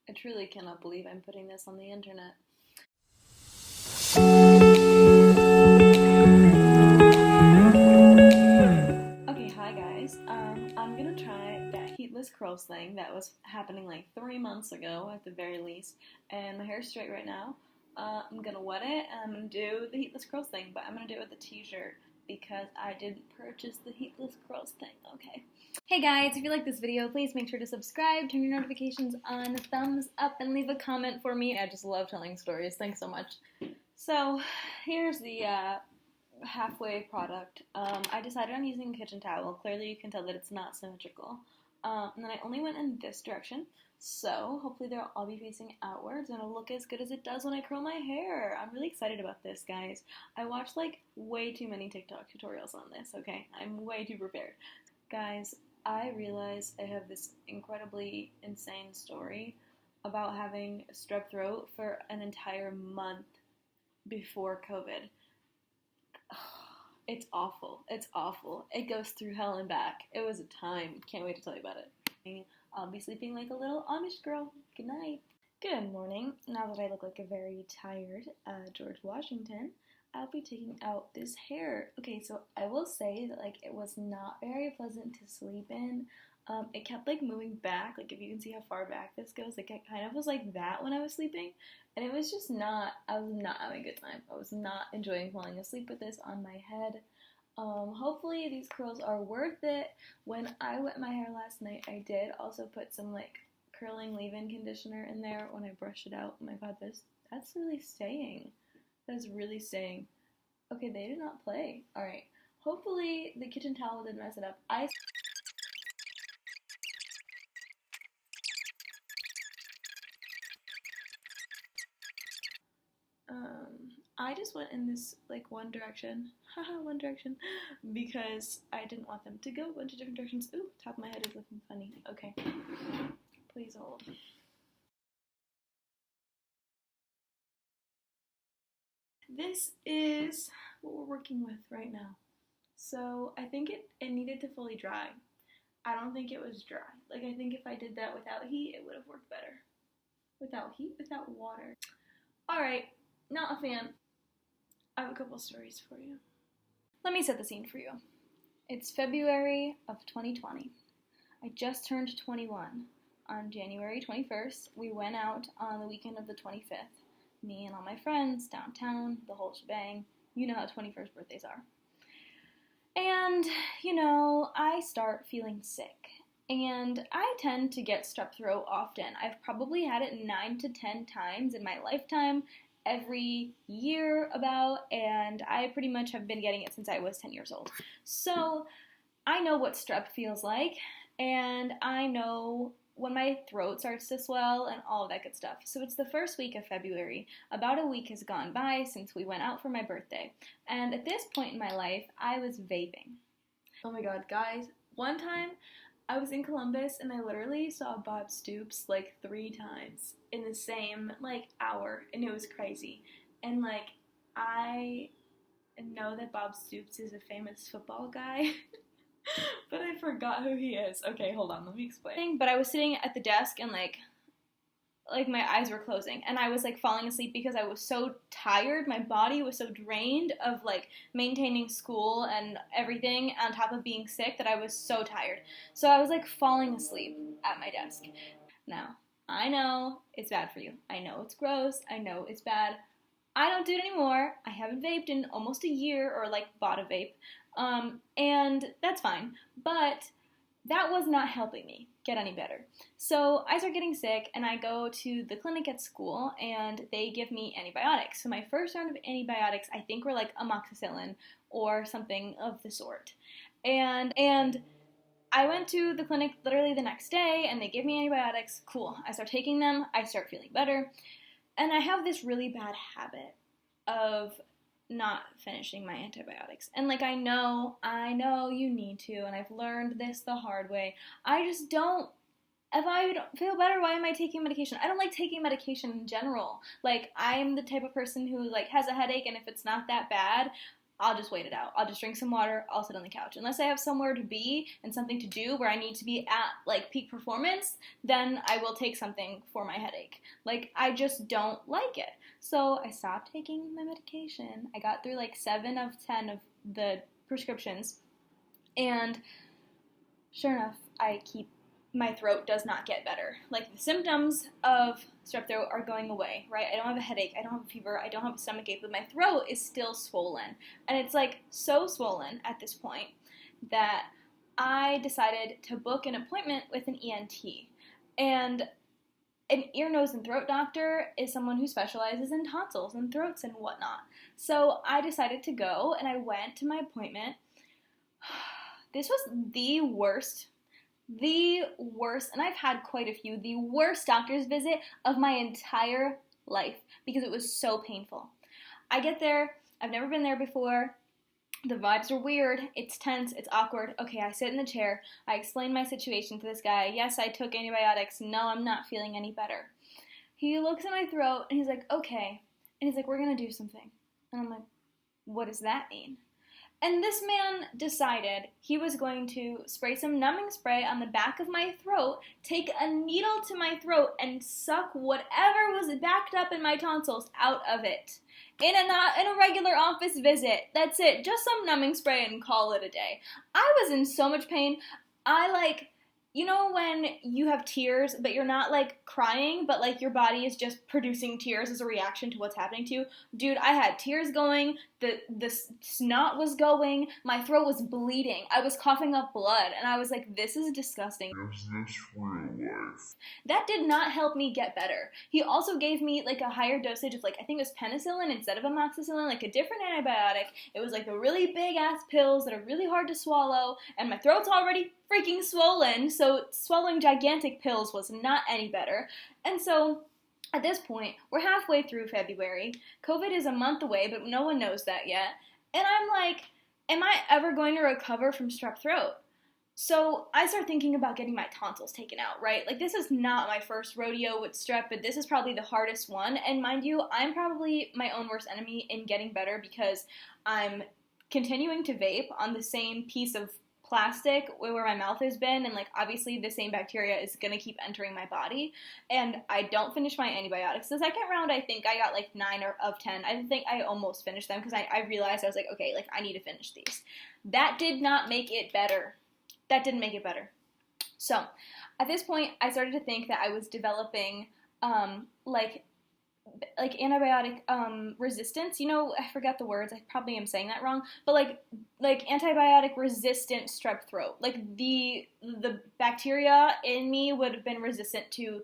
I truly cannot believe I'm putting this on the internet. Okay, hi guys. I'm gonna try that heatless curls thing that was happening like 3 months ago at the very least, and my hair's straight right now. I'm gonna wet it and I'm gonna do the heatless curls thing, but I'm gonna do it with a t-shirt because I didn't purchase the heatless curls thing, okay? Hey guys, if you like this video, please make sure to subscribe, turn your notifications on, thumbs up, and leave a comment for me. I just love telling stories. Thanks so much. So, here's the halfway product. I decided on using a kitchen towel. Clearly you can tell that it's not symmetrical. And then I only went in this direction. So hopefully they'll all be facing outwards and it'll look as good as it does when I curl my hair. I'm really excited about this, guys. I watched like way too many TikTok tutorials on this, okay? I'm way too prepared. Guys, I realize I have this incredibly insane story about having strep throat for an entire month before COVID. It's awful. It's awful. It goes through hell and back. It was a time. Can't wait to tell you about it. I'll be sleeping like a little Amish girl. Good night. Good morning. Now that I look like a very tired George Washington, I'll be taking out this hair. Okay, so I will say that like it was not very pleasant to sleep in. It kept like moving back, like if you can see how far back this goes, like it kind of was like that when I was sleeping, and it was just not, I was not having a good time. I was not enjoying falling asleep with this on my head. Hopefully these curls are worth it. When I wet my hair last night, I did also put some like curling leave-in conditioner in there when I brushed it out. Oh my god, that's really staying. That's really staying. Okay, they did not play. Alright, hopefully the kitchen towel didn't mess it up. I just went in this like one direction, haha, one direction, because I didn't want them to go a bunch of different directions. Ooh, top of my head is looking funny. Okay, please hold. This is what we're working with right now. So I think it needed to fully dry. I don't think it was dry. Like I think if I did that without heat, it would have worked better. Without heat, without water. Alright, not a fan. I have a couple stories for you. Let me set the scene for you. It's February of 2020. I just turned 21. On January 21st, we went out on the weekend of the 25th. Me and all my friends, downtown, the whole shebang. You know how 21st birthdays are. And, I start feeling sick. And I tend to get strep throat often. I've probably had it 9 to 10 times in my lifetime, every year about, and I pretty much have been getting it since I was 10 years old. So I know what strep feels like, and I know when my throat starts to swell and all of that good stuff. So it's the first week of February. About a week has gone by since we went out for my birthday. And at this point in my life, I was vaping. Oh my god, guys, one time I was in Columbus and I literally saw Bob Stoops like 3 times in the same like hour, and it was crazy. And like I know that Bob Stoops is a famous football guy, but I forgot who he is. Okay, hold on, let me explain. But I was sitting at the desk and like my eyes were closing and I was like falling asleep because I was so tired. My body was so drained of like maintaining school and everything on top of being sick that I was so tired. So I was like falling asleep at my desk. Now, I know it's bad for you. I know it's gross. I know it's bad. I don't do it anymore. I haven't vaped in almost a year, or like bought a vape. And that's fine. But that was not helping me get any better. So I start getting sick and I go to the clinic at school and they give me antibiotics. So my first round of antibiotics I think were like amoxicillin or something of the sort. And I went to the clinic literally the next day and they give me antibiotics. Cool. I start taking them. I start feeling better. And I have this really bad habit of not finishing my antibiotics. And like I know you need to, and I've learned this the hard way. I just don't. If I don't feel better, why am I taking medication? I don't like taking medication in general. Like I'm the type of person who like has a headache, and if it's not that bad, I'll just wait it out. I'll just drink some water. I'll sit on the couch. Unless I have somewhere to be and something to do where I need to be at, like, peak performance, then I will take something for my headache. Like, I just don't like it. So I stopped taking my medication. I got through, like, 7 of 10 of the prescriptions. And sure enough, my throat does not get better. Like, the symptoms of strep throat are going away, right? I don't have a headache, I don't have a fever, I don't have a stomach ache, but my throat is still swollen. And it's, like, so swollen at this point that I decided to book an appointment with an ENT. And an ear, nose, and throat doctor is someone who specializes in tonsils and throats and whatnot. So I decided to go, and I went to my appointment. This was the worst, and I've had quite a few, the worst doctor's visit of my entire life because it was so painful. I get there, I've never been there before, the vibes are weird, it's tense, it's awkward. Okay, I sit in the chair, I explain my situation to this guy. Yes, I took antibiotics, no, I'm not feeling any better. He looks at my throat and he's like, okay, and he's like, we're gonna do something. And I'm like, what does that mean? And this man decided he was going to spray some numbing spray on the back of my throat, take a needle to my throat, and suck whatever was backed up in my tonsils out of it. In a regular office visit. That's it. Just some numbing spray and call it a day. I was in so much pain. You know when you have tears, but you're not, like, crying, but, like, your body is just producing tears as a reaction to what's happening to you? Dude, I had tears going, the snot was going, my throat was bleeding, I was coughing up blood, and I was like, this is disgusting. Is this real life? That did not help me get better. He also gave me, like, a higher dosage of, like, I think it was penicillin instead of amoxicillin, like, a different antibiotic. It was, like, the really big-ass pills that are really hard to swallow, and my throat's already freaking swollen, so swallowing gigantic pills was not any better. And so at this point, we're halfway through February. COVID is a month away, but no one knows that yet. And I'm like, am I ever going to recover from strep throat? So I start thinking about getting my tonsils taken out, right? Like, this is not my first rodeo with strep, but this is probably the hardest one. And mind you, I'm probably my own worst enemy in getting better because I'm continuing to vape on the same piece of plastic where my mouth has been, and, like, obviously the same bacteria is going to keep entering my body, and I don't finish my antibiotics. The second round, I think I got, like, 9 of 10. I think I almost finished them because I realized I was like, okay, like, I need to finish these. That did not make it better. That didn't make it better. So, at this point, I started to think that I was developing, like antibiotic resistance. You know, I forgot the words. I probably am saying that wrong. But like antibiotic resistant strep throat. Like the bacteria in me would have been resistant to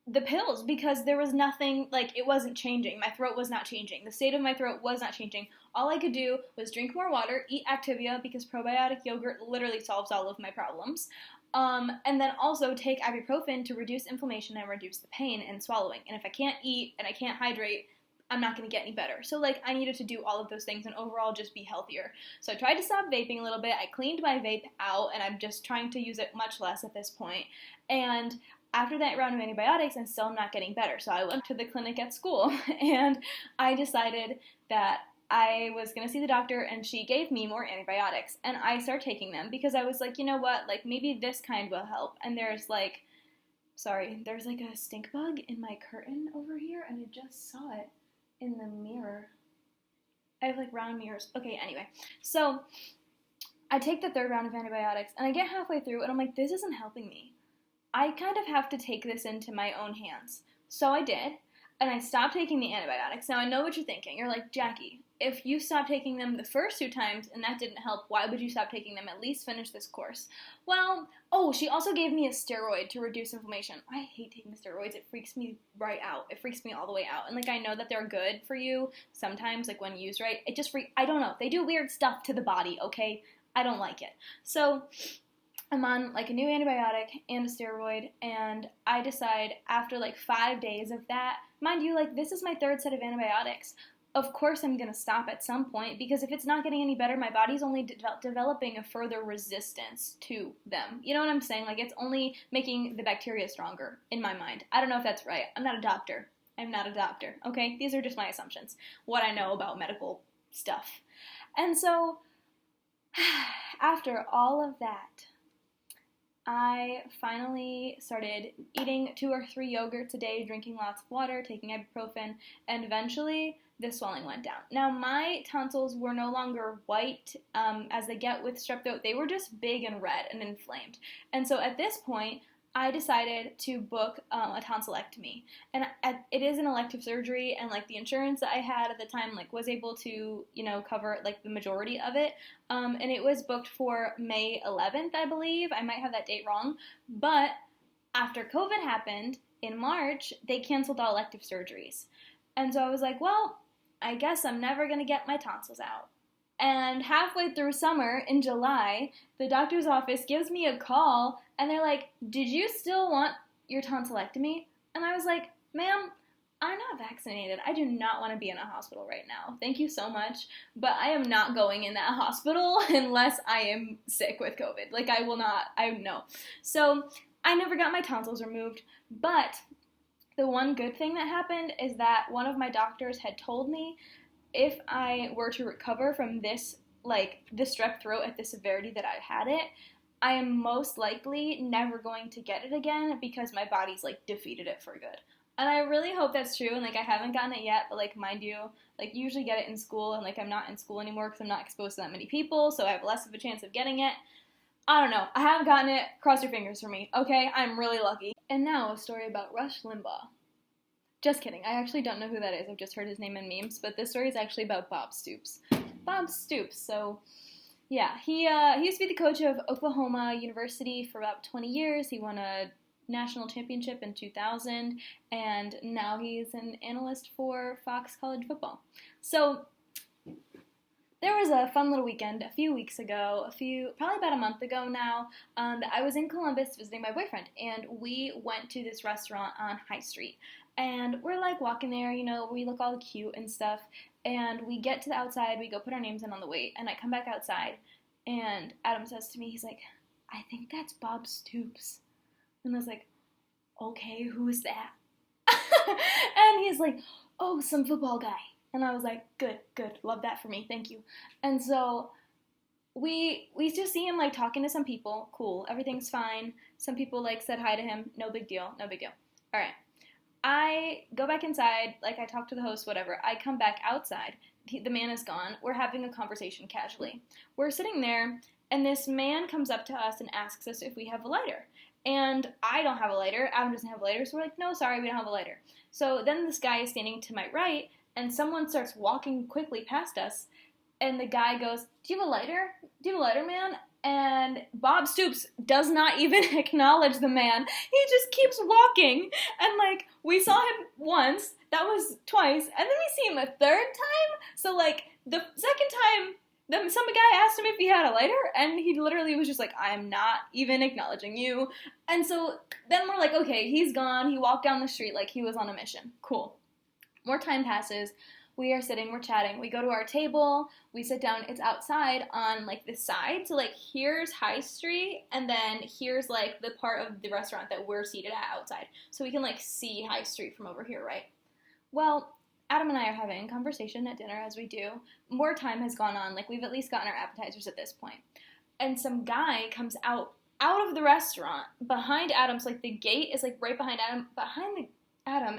the pills because there was nothing, like, it wasn't changing. My throat was not changing. The state of my throat was not changing. All I could do was drink more water, eat Activia because probiotic yogurt literally solves all of my problems. And then also take ibuprofen to reduce inflammation and reduce the pain and swallowing. And if I can't eat and I can't hydrate, I'm not going to get any better. So, like, I needed to do all of those things and overall just be healthier. So I tried to stop vaping a little bit. I cleaned my vape out, and I'm just trying to use it much less at this point. And after that round of antibiotics, I'm still not getting better. So I went to the clinic at school, and I decided that I was going to see the doctor, and she gave me more antibiotics, and I started taking them because I was like, you know what, like, maybe this kind will help. And there's like a stink bug in my curtain over here, and I just saw it in the mirror. I have, like, round mirrors. Okay, anyway, so I take the third round of antibiotics, and I get halfway through, and I'm like, this isn't helping me. I kind of have to take this into my own hands. So I did, and I stopped taking the antibiotics. Now, I know what you're thinking. You're like, Jackie, if you stopped taking them the first 2 times and that didn't help, why would you stop taking them? At least finish this course. Well, she also gave me a steroid to reduce inflammation. I hate taking steroids. It freaks me right out. It freaks me all the way out. And, like, I know that they're good for you sometimes, like, when used right. I don't know. They do weird stuff to the body, okay? I don't like it. So I'm on, like, a new antibiotic and a steroid, and I decide after, like, 5 days of that, mind you, like, this is my 3rd set of antibiotics. Of course I'm going to stop at some point, because if it's not getting any better, my body's only developing a further resistance to them. You know what I'm saying? Like, it's only making the bacteria stronger, in my mind. I don't know if that's right. I'm not a doctor, okay? These are just my assumptions, what I know about medical stuff. And so, after all of that, I finally started eating 2 or 3 yogurts a day, drinking lots of water, taking ibuprofen, and eventually the swelling went down. Now, my tonsils were no longer white as they get with strep throat. They were just big and red and inflamed. And so at this point, I decided to book a tonsillectomy. And it is an elective surgery, and like the insurance that I had at the time like was able to, cover like the majority of it. And it was booked for May 11th, I believe. I might have that date wrong. But after COVID happened in March, they canceled all elective surgeries. And so I was like, well, I guess I'm never going to get my tonsils out. And halfway through summer, in July, the doctor's office gives me a call, and they're like, did you still want your tonsillectomy? And I was like, ma'am, I'm not vaccinated. I do not want to be in a hospital right now. Thank you so much, but I am not going in that hospital unless I am sick with COVID. Like, I will not, I know. So I never got my tonsils removed, but the one good thing that happened is that one of my doctors had told me if I were to recover from this, like, the strep throat at the severity that I had it, I am most likely never going to get it again because my body's, like, defeated it for good. And I really hope that's true, and, like, I haven't gotten it yet, but, like, mind you, like, you usually get it in school, and, like, I'm not in school anymore because I'm not exposed to that many people, so I have less of a chance of getting it. I don't know. I haven't gotten it. Cross your fingers for me, okay? I'm really lucky. And now a story about Rush Limbaugh. Just kidding. I actually don't know who that is. I've just heard his name in memes, but this story is actually about Bob Stoops. Bob Stoops. So, yeah, he used to be the coach of Oklahoma University for about 20 years. He won a national championship in 2000, and now he's an analyst for Fox College Football. So, there was a fun little weekend a few weeks ago, probably about a month ago now, that I was in Columbus visiting my boyfriend, and we went to this restaurant on High Street. And we're like walking there, we look all cute and stuff, and we get to the outside, we go put our names in on the wait, and I come back outside, and Adam says to me, he's like, I think that's Bob Stoops. And I was like, okay, who is that? And he's like, oh, some football guy. And I was like, good, love that for me, thank you. And so we just see him like talking to some people, cool, everything's fine. Some people like said hi to him, no big deal. All right. I go back inside, like I talk to the host, whatever. I come back outside. The man is gone. We're having a conversation casually. We're sitting there, and this man comes up to us and asks us if we have a lighter. And I don't have a lighter. Adam doesn't have a lighter. So we're like, no, sorry, we don't have a lighter. So then this guy is standing to my right, and someone starts walking quickly past us. And the guy goes, do you have a lighter? Do you have a lighter, man? And Bob Stoops does not even acknowledge the man. He just keeps walking. And, like, we saw him once. That was twice. And then we see him a third time. So, like, the second time, some guy asked him if he had a lighter. And he literally was just like, I am not even acknowledging you. And so then we're like, okay, he's gone. He walked down the street like he was on a mission. Cool. More time passes. We are sitting, we're chatting, we go to our table, we sit down, it's outside on, like, the side, so, like, here's High Street, and then here's, like, the part of the restaurant that we're seated at outside, so we can, like, see High Street from over here, right? Well, Adam and I are having a conversation at dinner, as we do. More time has gone on, like, we've at least gotten our appetizers at this point, and some guy comes out of the restaurant, behind Adam, so, like, the gate is, like, right behind Adam,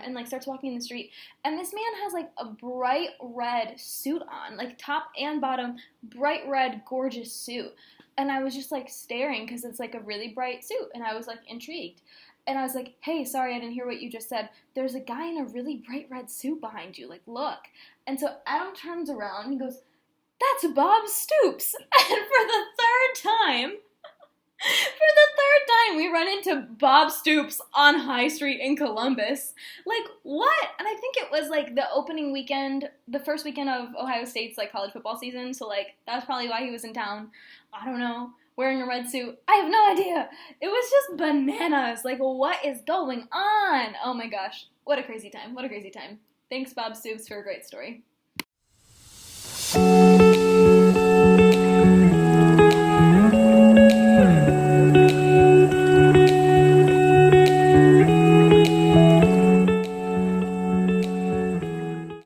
and, like, starts walking in the street, and this man has, like, a bright red suit on, like, top and bottom, bright red, gorgeous suit, and I was just, like, staring, because it's, like, a really bright suit, and I was, like, intrigued, and I was like, hey, sorry, I didn't hear what you just said, there's a guy in a really bright red suit behind you, like, look, and so Adam turns around, and he goes, that's Bob Stoops, and for the third time, we run into Bob Stoops on High Street in Columbus. Like, what? And I think it was, like, the opening weekend, the first weekend of Ohio State's, like, college football season, so, like, that's probably why he was in town. I don't know. Wearing a red suit. I have no idea. It was just bananas. Like, what is going on? Oh, my gosh. What a crazy time. Thanks, Bob Stoops, for a great story.